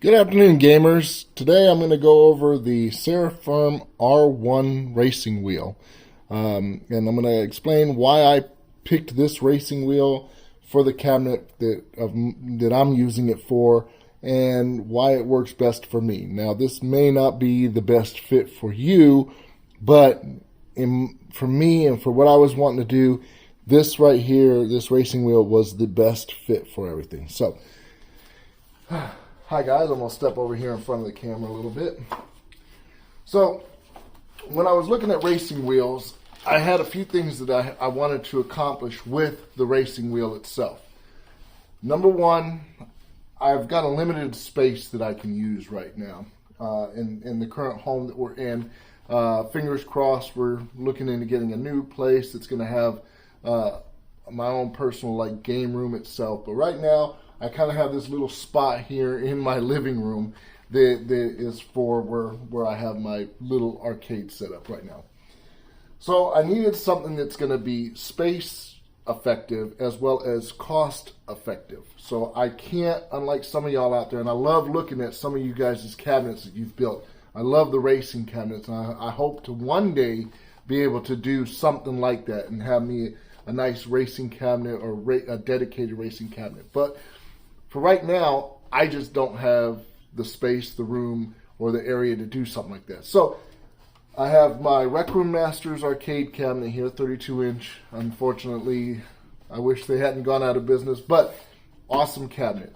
Good afternoon, gamers. Today I'm going to go over the Serafim R1 racing wheel. And I'm going to explain why I picked this racing wheel for the cabinet that I'm using it for and why it works best for me. Now, this may not be the best fit for you, but for me and for what I was wanting to do, this right here, this racing wheel was the best fit for everything. So, hi guys, I'm going to step over here in front of the camera a little bit. So, when I was looking at racing wheels, I had a few things that I wanted to accomplish with the racing wheel itself. Number one, I've got a limited space that I can use right now in the current home that we're in. Fingers crossed, we're looking into getting a new place that's going to have my own personal game room itself. But right now, I kind of have this little spot here in my living room that is for where I have my little arcade set up right now. So I needed something that's going to be space effective as well as cost effective. So I can't, unlike some of y'all out there, and I love looking at some of you guys' cabinets that you've built. I love the racing cabinets, and I hope to one day be able to do something like that and have me a nice racing cabinet or a dedicated racing cabinet. But for right now, I just don't have the space, the room, or the area to do something like that. So I have my Rec Room Masters arcade cabinet here, 32-inch. Unfortunately, I wish they hadn't gone out of business, but awesome cabinet.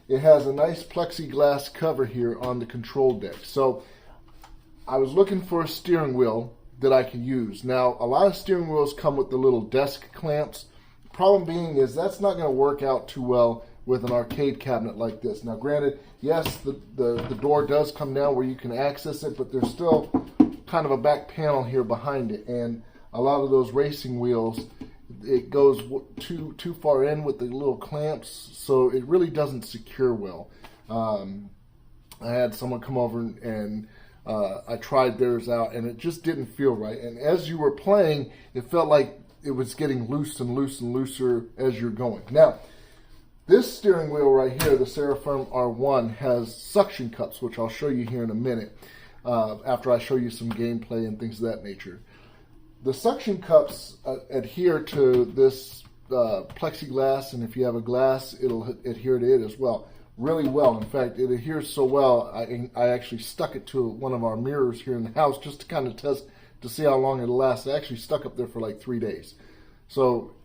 It has a nice plexiglass cover here on the control deck. So I was looking for a steering wheel that I can use. Now, a lot of steering wheels come with the little desk clamps. Problem being is that's not going to work out too well with an arcade cabinet like this. Now granted, yes, the door does come down where you can access it, but there's still kind of a back panel here behind it, and a lot of those racing wheels, it goes too far in with the little clamps, so it really doesn't secure well. I had someone come over and I tried theirs out, and it just didn't feel right, and as you were playing, it felt like it was getting loose and loose and looser as you're going. Now, this steering wheel right here, the Serafim R1, has suction cups, which I'll show you here in a minute after I show you some gameplay and things of that nature. The suction cups adhere to this plexiglass, and if you have a glass, it'll adhere to it as well, really well. In fact, it adheres so well, I actually stuck it to one of our mirrors here in the house just to kind of test to see how long it'll last. I actually stuck up there for like 3 days. So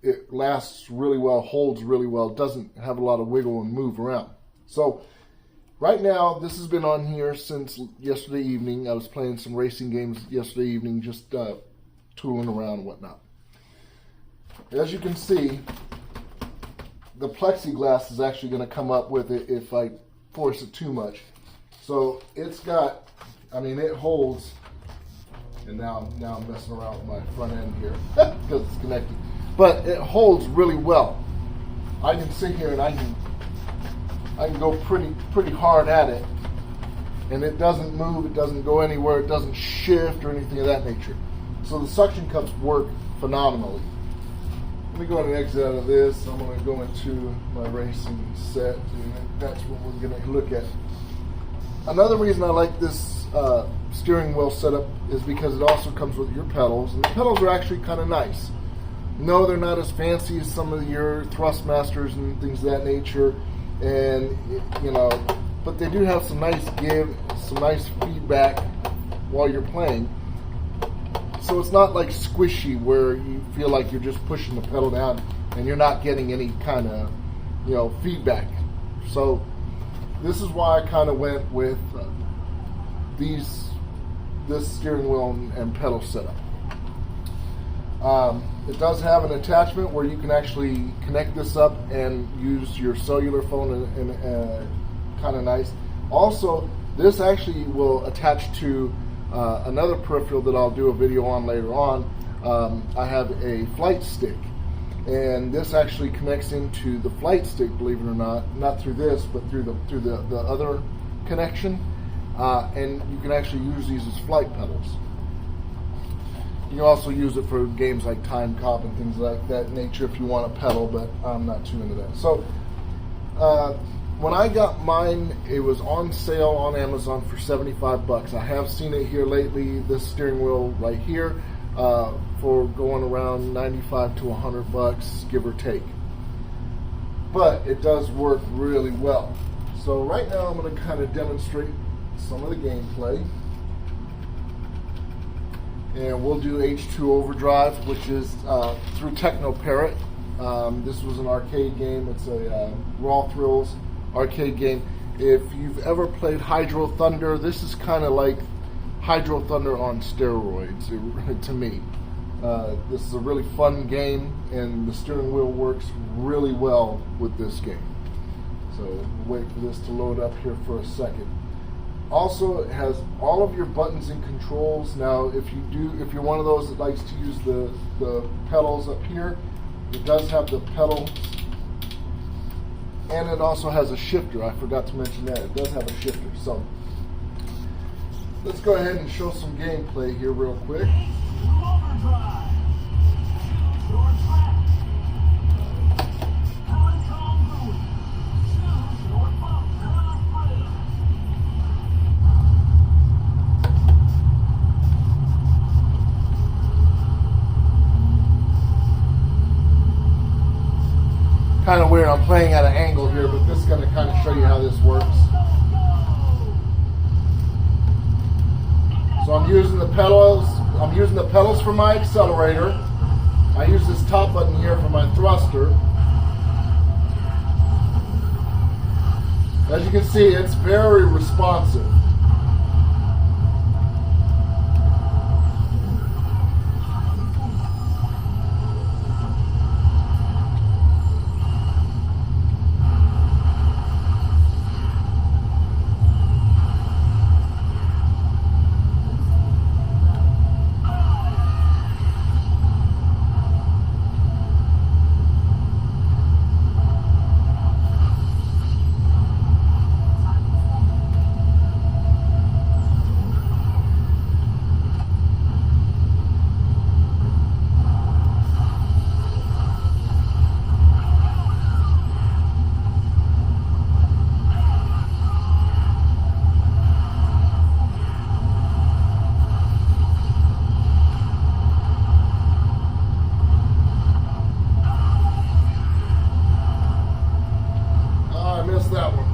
it lasts really well, holds really well, doesn't have a lot of wiggle and move around. So right now, this has been on here since yesterday evening. I was playing some racing games yesterday evening, just tooling around and whatnot. As you can see, the plexiglass is actually going to come up with it if I force it too much. So it's got, I mean, it holds, and now I'm messing around with my front end here because it's connected. But it holds really well. I can sit here and I can go pretty hard at it, and it doesn't move, it doesn't go anywhere, it doesn't shift or anything of that nature. So the suction cups work phenomenally. Let me go ahead and exit out of this. I'm going to go into my racing set, and that's what we're going to look at. Another reason I like this steering wheel setup is because it also comes with your pedals, and the pedals are actually kind of nice. No, they're not as fancy as some of your Thrustmasters and things of that nature, and but they do have some nice give, some nice feedback while you're playing. So it's not like squishy where you feel like you're just pushing the pedal down and you're not getting any kind of feedback. So this is why I kind of went with this steering wheel and pedal setup. It does have an attachment where you can actually connect this up and use your cellular phone, and kind of nice. Also, this actually will attach to another peripheral that I'll do a video on later on. I have a flight stick, and this actually connects into the flight stick, believe it or not through this, but through the other connection, and you can actually use these as flight pedals. You can also use it for games like Time Cop and things like that nature if you want to pedal, but I'm not too into that. So when I got mine, it was on sale on Amazon for 75 bucks. I have seen it here lately, this steering wheel right here, for going around 95 to 100 bucks, give or take. But it does work really well. So right now I'm going to kind of demonstrate some of the gameplay. And we'll do H2 Overdrive, which is through Techno Parrot. This was an arcade game. It's a Raw Thrills arcade game. If you've ever played Hydro Thunder, this is kind of like Hydro Thunder on steroids to me. This is a really fun game, and the steering wheel works really well with this game. So we'll wait for this to load up here for a second. Also, it has all of your buttons and controls. Now, if you're one of those that likes to use the pedals up here, it does have the pedals, and it also has a shifter. I forgot to mention that. It does have a shifter. So let's go ahead and show some gameplay here real quick. Kind of weird, I'm playing at an angle here, but this is going to kind of show you how this works. So I'm using the pedals for my accelerator. I use this top button here for my thruster. As you can see, it's very responsive. That one.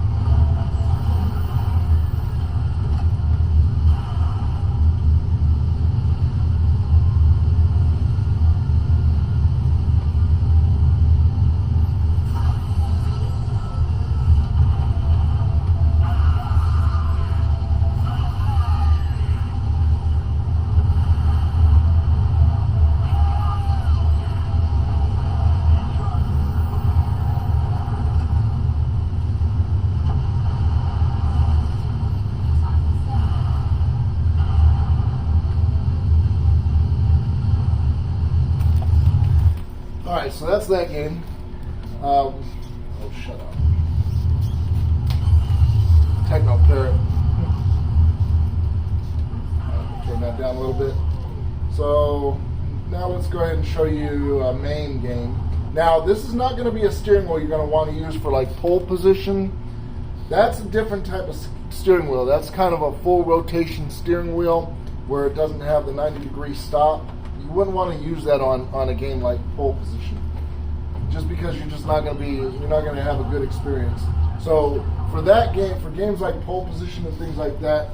Alright, so that's that game. Oh, shut up. Techno Parrot. Turn that down a little bit. So, now let's go ahead and show you a main game. Now, this is not going to be a steering wheel you're going to want to use for like pole position. That's a different type of steering wheel. That's kind of a full rotation steering wheel where it doesn't have the 90-degree stop. You wouldn't want to use that on a game like pole position, just because you're not going to have a good experience. So for that game, for games like pole position and things like that,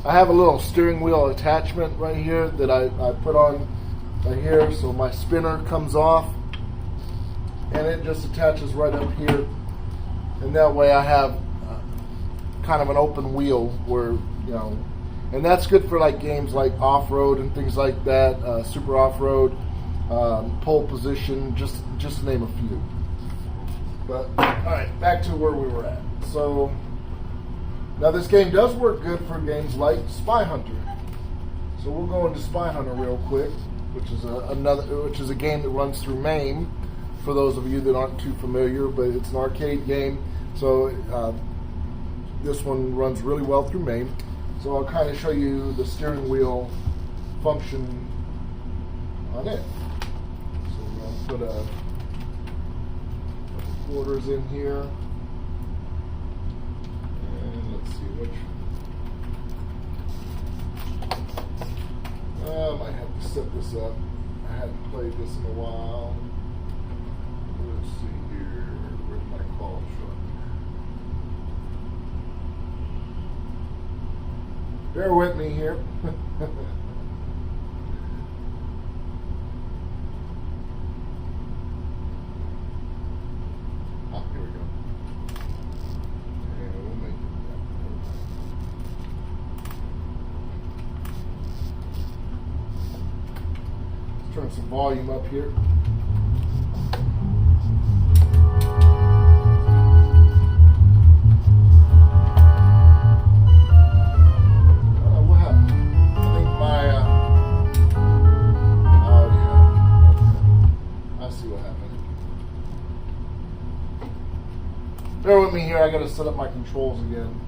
I have a little steering wheel attachment right here that I put on right here, so my spinner comes off and it just attaches right up here, and that way I have kind of an open wheel where, and that's good for like games like off-road and things like that, super off-road, pole position, just to name a few. But all right, back to where we were at. So now this game does work good for games like Spy Hunter. So we'll go into Spy Hunter real quick, which is a game that runs through MAME. For those of you that aren't too familiar, but it's an arcade game. So this one runs really well through MAME. So I'll kind of show you the steering wheel function on it. So we're going to put quarters in here. which I might have to set this up. I hadn't played this in a while. Let's see here. Where's my call truck? Bear with me here. Oh, here we go. And we'll make it that. Let's turn some volume up here. What happened? I think my, oh yeah, okay. I see what happened. Bear with me here, I gotta set up my controls again.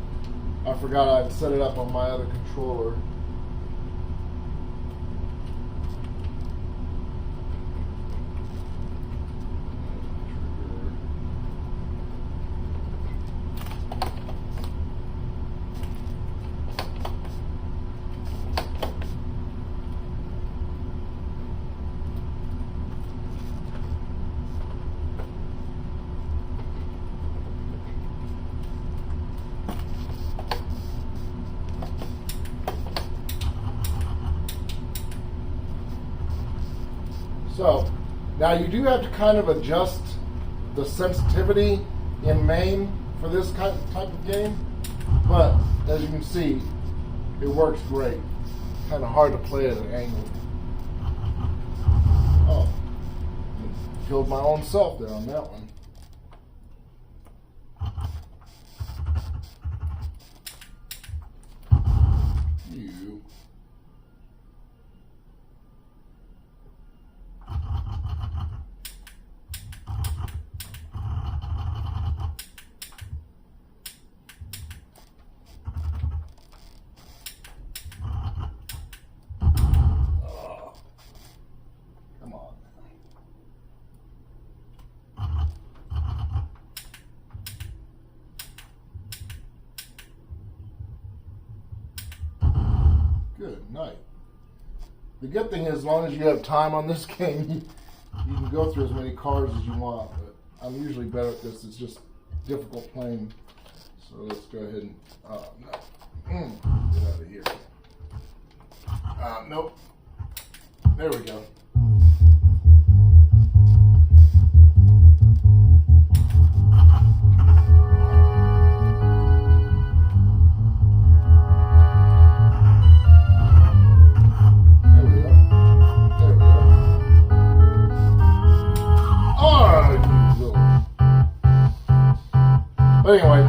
I forgot I'd set it up on my other controller. So, now you do have to kind of adjust the sensitivity in main for this type of game, but as you can see, it works great. Kind of hard to play at an angle. Oh, killed my own self there on that one. You. Good night. The good thing is, as long as you have time on this game, you can go through as many cards as you want. But I'm usually better at this. It's just difficult playing. So let's go ahead and no. Get out of here. Nope. There we go. But anyway,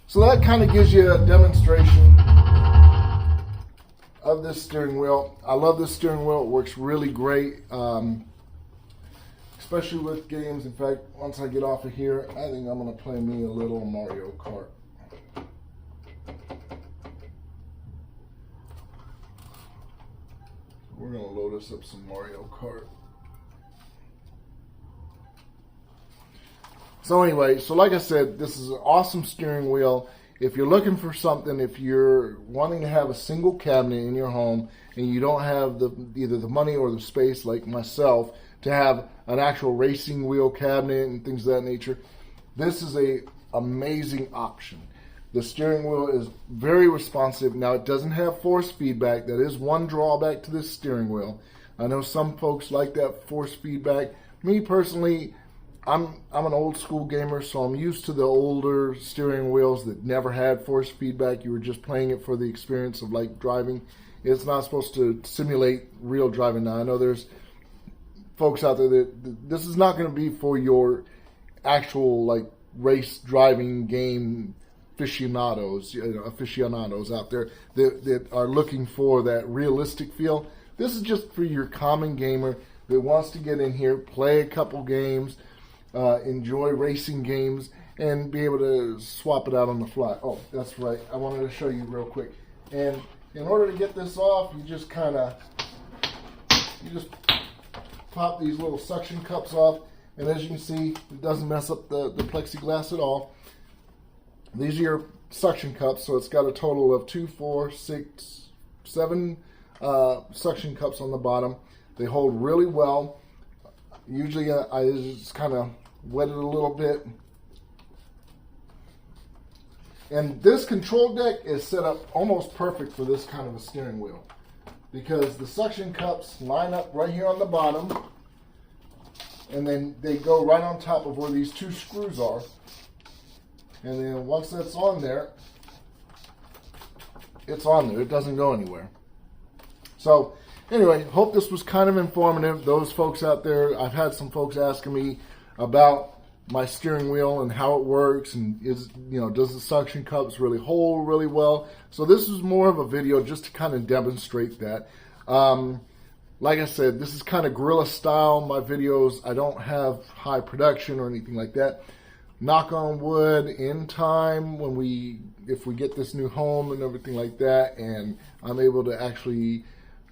so that kind of gives you a demonstration of this steering wheel. I love this steering wheel. It works really great, especially with games. In fact, once I get off of here, I think I'm going to play me a little Mario Kart. We're going to load us up some Mario Kart. So anyway, so like I said, this is an awesome steering wheel. If you're looking for something, if you're wanting to have a single cabinet in your home and you don't have either the money or the space like myself to have an actual racing wheel cabinet and things of that nature, this is a amazing option. The steering wheel is very responsive. Now, it doesn't have force feedback. That is one drawback to this steering wheel. I know some folks like that force feedback. Me personally, I'm an old school gamer, so I'm used to the older steering wheels that never had force feedback. You were just playing it for the experience of like driving. It's not supposed to simulate real driving. Now, I know there's folks out there that this is not going to be for your actual like race driving game aficionados, aficionados out there that are looking for that realistic feel. This is just for your common gamer that wants to get in here, play a couple games, enjoy racing games, and be able to swap it out on the fly. Oh, that's right. I wanted to show you real quick. And in order to get this off, you just pop these little suction cups off. And as you can see, it doesn't mess up the plexiglass at all. These are your suction cups, so it's got a total of 2, 4, 6, 7 suction cups on the bottom. They hold really well. Usually I just kind of wet it a little bit. And this control deck is set up almost perfect for this kind of a steering wheel, because the suction cups line up right here on the bottom, and then they go right on top of where these 2 screws are. And then once that's on there, it's on there. It doesn't go anywhere. So anyway, hope this was kind of informative. Those folks out there, I've had some folks asking me about my steering wheel and how it works, and does the suction cups really hold really well? So this is more of a video just to kind of demonstrate that. Like I said, this is kind of guerrilla style, my videos. I don't have high production or anything like that. Knock on wood, in time, if we get this new home and everything like that, and I'm able to actually,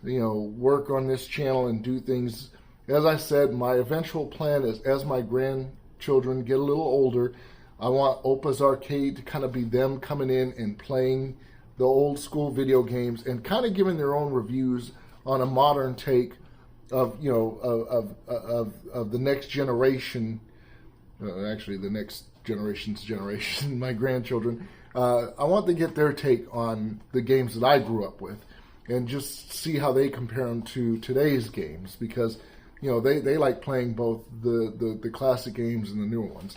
work on this channel and do things. As I said, my eventual plan is, as my grandchildren get a little older, I want Opa's Arcade to kind of be them coming in and playing the old school video games and kind of giving their own reviews on a modern take of of the next generation. Actually, the next generation's generation, my grandchildren. I want to get their take on the games that I grew up with, and just see how they compare them to today's games, because they like playing both the classic games and the newer ones.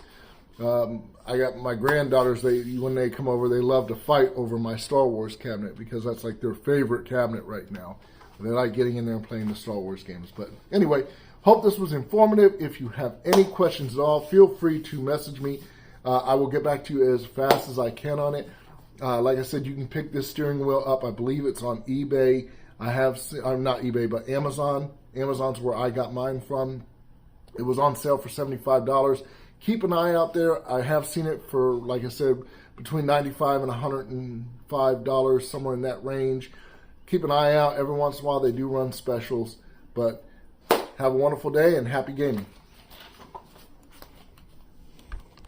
I got my granddaughters, when they come over, they love to fight over my Star Wars cabinet, because that's like their favorite cabinet right now. They like getting in there and playing the Star Wars games. But anyway, hope this was informative. If you have any questions at all, feel free to message me. I will get back to you as fast as I can on it. Like I said, you can pick this steering wheel up. I believe it's on eBay. Not eBay, but Amazon. Amazon's where I got mine from. It was on sale for $75. Keep an eye out there. I have seen it for, like I said, between $95 and $105, somewhere in that range. Keep an eye out. Every once in a while they do run specials. But have a wonderful day and happy gaming.